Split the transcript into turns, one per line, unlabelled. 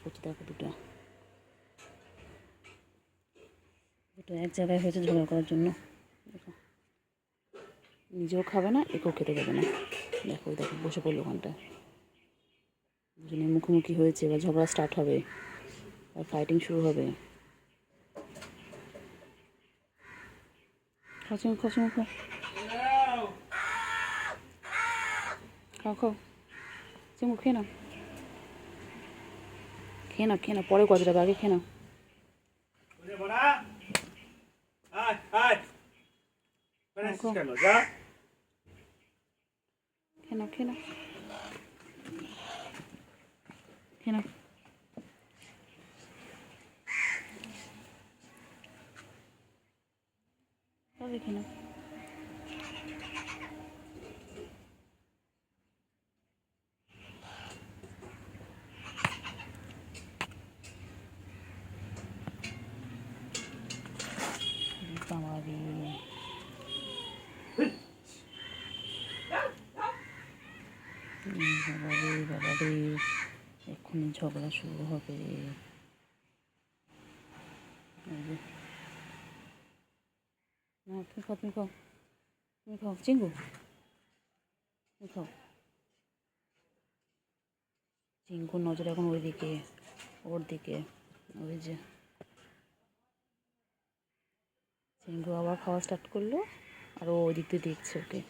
করছে দেখো, দুটো এক জায়গায় হয়েছে ঝগড়া করার জন্য। দেখো নিজেও খাবে না, একেও খেতে দেবে না। দেখো দেখো বসে পড়লো ওখানটায়, দুজনের মুখোমুখি হয়েছে, এবার ঝগড়া স্টার্ট হবে, আর ফাইটিং শুরু হবে। খাও খাও খাও খাও খাও চিমু, খেয়ে নাও খেয়ে নাও খেয়ে নাও, পরে গজরাবে, আগে খেয়ে নাও। খেয়ে নাও খেয়ে নাও খেয়ে নাও, আগে খেয়ে নাও। বাবারে বাবারে বাবারে, এক্ষুনি ঝগড়া শুরু হবে। না তুমি খাও তুমি খাও তুমি খাও চিঙ্গু, তুমি খাও। চিঙ্গুর নজর এখন ওই দিকে, ওর দিকে, ওই যে চিঙ্গু আবার খাওয়া স্টার্ট করলো, আর ও ওই দিক দিয়ে দেখছে ওকে।